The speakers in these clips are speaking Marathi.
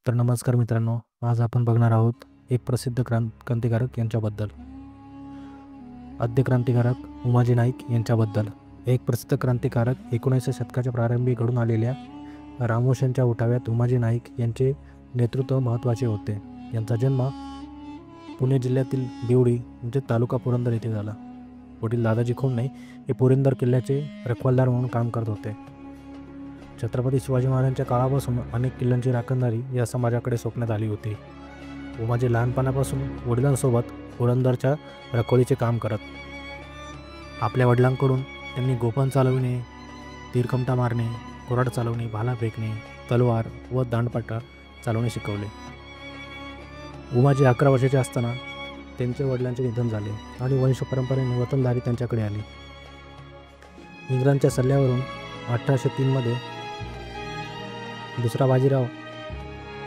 तर नमस्कार मित्रांनो, आज आपण बघणार आहोत एक प्रसिद्ध क्रांतिकारक यांच्याबद्दल. आद्य क्रांतिकारक उमाजी नाईक यांच्याबद्दल. एक प्रसिद्ध क्रांतिकारक 19व्या शतकाच्या प्रारंभी घडून आलेल्या रामोश्यांच्या उठाव्यात उमाजी नाईक यांचे नेतृत्व महत्त्वाचे होते. यांचा जन्म पुणे जिल्ह्यातील देवळी म्हणजे तालुका पुरंदर येथे झाला. वडील दादाजी खोमणे हे पुरंदर किल्ल्याचे रखवालदार म्हणून काम करत होते. छत्रपती शिवाजी महाराजांच्या काळापासून अनेक किल्ल्यांची राखणदारी या समाजाकडे सोपण्यात आली होती. उमाजी लहानपणापासून वडिलांसोबत पुरंदरच्या रखवालीचे काम करत. आपल्या वडिलांकडून त्यांनी गोफण चालविणे, तीरकमटा मारणे, कोराड चालवणे, भाला फेकणे, तलवार व दांडपट्टा चालवणे शिकवले. उमाजी 11 वर्षाचे असताना त्यांच्या वडिलांचे निधन झाले आणि वंशपरंपरेने वतनदारी त्यांच्याकडे आली. इंग्रजांच्या सल्ल्यावरून 1803 दुसरा बाजीराव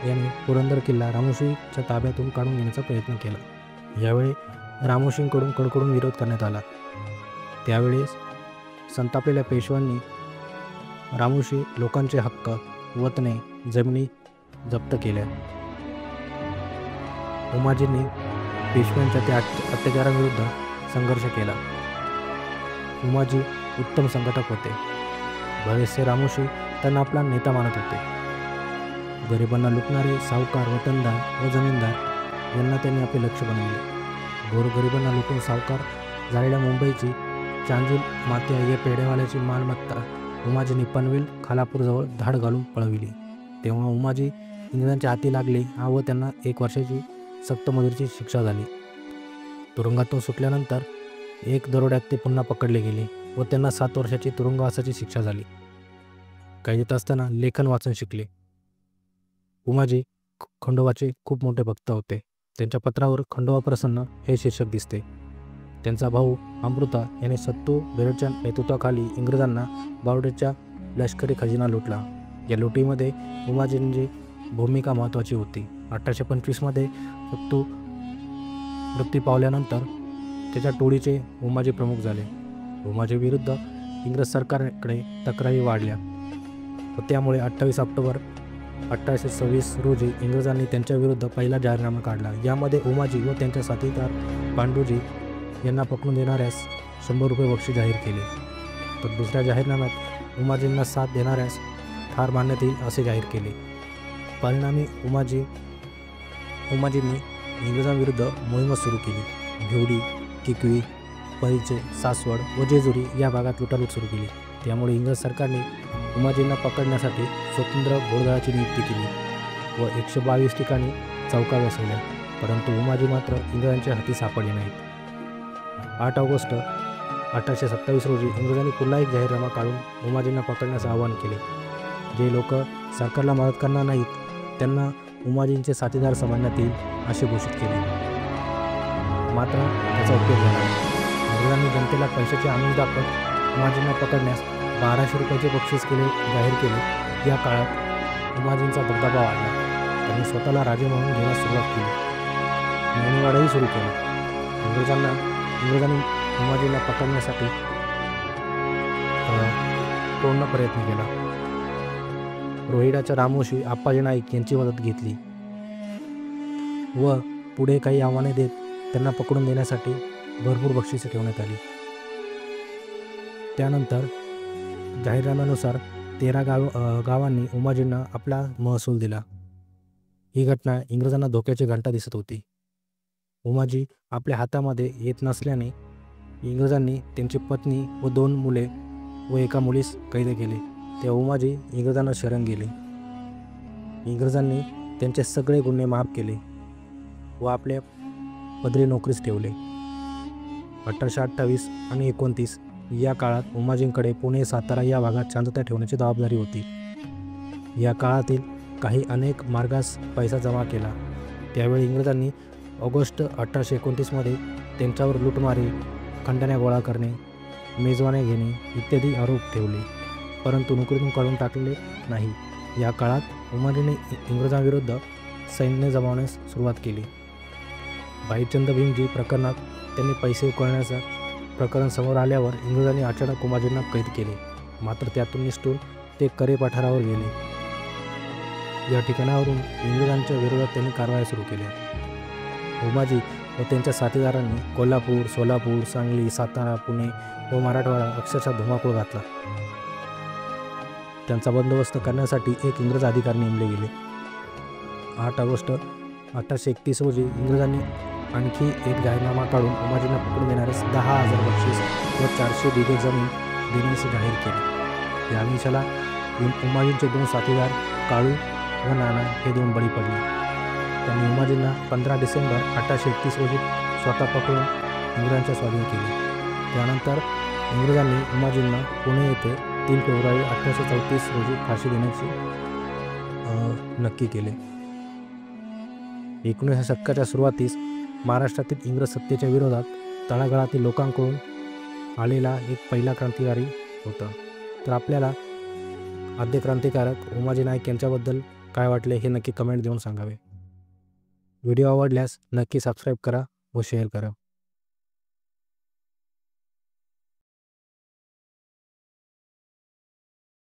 यांनी पुरंदर किल्ला रामोशीच्या ताब्यातून काढून घेण्याचा प्रयत्न केला. यावेळी रामोशींकडून कडकडून विरोध करण्यात आला. त्यावेळेस संतापलेल्या पेशव्यांनी रामोशी लोकांचे हक्क, वतने, जमिनी जप्त केल्या. उमाजींनी पेशव्यांच्या त्या अत्याचाराविरुद्ध संघर्ष केला. उमाजी उत्तम संघटक होते. बरेचसे रामोशी त्यांना आपला नेता मानत होते. गरिबांना लुटणारे सावकार, वतनदार व जमीनदार यांना त्यांनी आपले लक्ष बनवले. गोरगरिबांना लुटून सावकार झालेल्या मुंबईची चांदूल मात्या या पेढेवाल्याची मालमत्ता उमाजींनी पनवेल खालापूरजवळ धाड घालून पळविली. तेव्हा उमाजी इंग्रजांच्या हाती लागले व त्यांना 1 वर्षाची सक्त मजुरीची शिक्षा झाली. तुरुंगातून सुटल्यानंतर 1 दरोड्यात ते पुन्हा पकडले गेले व त्यांना 7 वर्षाची तुरुंगवासाची शिक्षा झाली. कैदेत असताना लेखन वाचन शिकले. उमाजी खंडोबाचे खूप मोठे भक्त होते. त्यांच्या पत्रावर खंडोबा प्रसन्न हे शीर्षक दिसते. त्यांचा भाऊ अमृता याने सत्तू बेरडच्या नेतृत्वाखाली इंग्रजांना बावडेच्या लष्करी खजिना लुटला. या लुटीमध्ये उमाजींची भूमिका महत्त्वाची होती. 1825 सत्तू मृत्यू पावल्यानंतर त्याच्या टोळीचे उमाजी प्रमुख झाले. उमाजी विरुद्ध इंग्रज सरकारकडे तक्रारी वाढल्या व त्यामुळे 28 ऑक्टोबर 1826 रोजी इंग्रजांनी त्यांच्याविरुद्ध पहिला जाहीरनामा काढला. यामध्ये उमाजी व त्यांच्या साथीदार पांडुजी यांना पकडून देणाऱ्यास 100 रुपये बक्षीस जाहीर केले. तर दुसऱ्या जाहीरनाम्यात उमाजींना साथ देणाऱ्यास ठार मारण्यात येईल असे जाहीर केले. परिणामी उमाजींनी इंग्रजांविरुद्ध मोहीम सुरू केली. भिवडी, किकवी, परिचे, सासवड व जेजुरी या भागात लुटालूट सुरू केली. त्यामुळे इंग्रज सरकारने उमाजींना पकडण्यासाठी स्वतंत्र घोडदळाची नियुक्ती केली व 122 ठिकाणी चौका बसवल्या. परंतु उमाजी मात्र इंग्रजांच्या हाती सापडले नाहीत. 8 ऑगस्ट 1827 रोजी इंग्रजांनी पुन्हा एक जाहीरनामा काढून उमाजींना पकडण्यास आवाहन केले. जे लोक सरकारला मदत करणार नाहीत त्यांना उमाजींचे साथीदार समजण्यात येईल असे घोषित केले. मात्र त्याचा उपयोग झाला नाही. इंग्रजांनी जनतेला पैशाचे आमिष दाखवत उमाजींना पकडण्यास 1200 रुपयाचे बक्षीस जाहीर केले. या काळात उमाजींचा दबदबा वाढला. त्यांनी स्वतःला राजे म्हणून घेण्यास सुरुवात केली. न्यायवाडाही सुरू केला. इंग्रजांनी उमाजींना पकडण्यासाठी पूर्ण प्रयत्न केला. रोहिडाच्या रामोशी आप्पाजी नाईक यांची मदत घेतली व पुढे काही आव्हाने देत त्यांना पकडून देण्यासाठी भरपूर बक्षिसे ठेवण्यात आली. त्यानंतर जाहीरनाम्यानुसार 13 गावांनी उमाजींना आपला महसूल दिला. ही घटना इंग्रजांना धोक्याची घंटा दिसत होती. उमाजी आपल्या हातामध्ये येत नसल्याने इंग्रजांनी त्यांची पत्नी व 2 मुले व 1 मुलीस कैद केले. तेव्हा उमाजी इंग्रजांना शरण गेले. इंग्रजांनी त्यांचे सगळे गुन्हे माफ केले व आपल्या पदरी नोकरीस ठेवले. 1828 आणि 1929 या काळात उमाजींकडे पुणे, सातारा या भागात शांतता ठेवण्याची जबाबदारी होती. या काळातील अनेक मार्गास पैसा जमा केला. त्यावेळी इंग्रजांनी ऑगस्ट 1829 त्यांच्यावर लुटमारी, खंडण्या गोळा करणे, मेजवान्या घेणे इत्यादी आरोप ठेवले, परंतु नोकरीतून काढून टाकले नाही. या काळात उमाजीने इंग्रजांविरुद्ध सैन्य जमवण्यास सुरुवात केली. भाईचंद भीमजी प्रकरणात त्यांनी पैसे उकळण्याचं प्रकरण समोर आल्यावर इंग्रजांनी अचानक उमाजींना कैद केले. मात्र त्यातून निसटून ते करे पठारावर गेले. या ठिकाणावरून इंग्रजांच्या विरोधात त्यांनी कारवाया सुरू केल्या. उमाजी व त्यांच्या साथीदारांनी कोल्हापूर, सोलापूर, सांगली, सातारा, पुणे व मराठवाडा अक्षरशः धुमाकूळ घातला. त्यांचा बंदोबस्त करण्यासाठी एक इंग्रज अधिकारी नेमले गेले. 8 ऑगस्ट 1831 रोजी इंग्रजांनी आणखी एक जाहीरनामा काढून उमाजींना पकडून देणाऱ्यास 10,000 बक्षीस व 400 बिघे जमीन देण्याचे जाहीर केले. या आमिषाला उमाजींचे 2 साथीदार काळू व नाना हे 2 बळी पडले. त्यांनी उमाजींना 15 डिसेंबर 1831 रोजी स्वतः पकडून इंग्रजांच्या स्वाधीन केले. त्यानंतर इंग्रजांनी उमाजींना पुणे येथे 3 फेब्रुवारी 1834 रोजी फाशी देण्याचे नक्की केले. 19व्या शतकाच्या सुरुवातीस महाराष्ट्रातील इंग्रज सत्तेच्या विरोधात तळागाळातील लोकांकडून आलेला एक पहिला क्रांतिकारी होता. तर आपल्याला आद्य क्रांतिकारक उमाजी नाईक यांच्याबद्दल काय वाटले हे नक्की कमेंट देऊन सांगावे. व्हिडिओ आवडल्यास नक्की सबस्क्राईब करा व शेअर करा.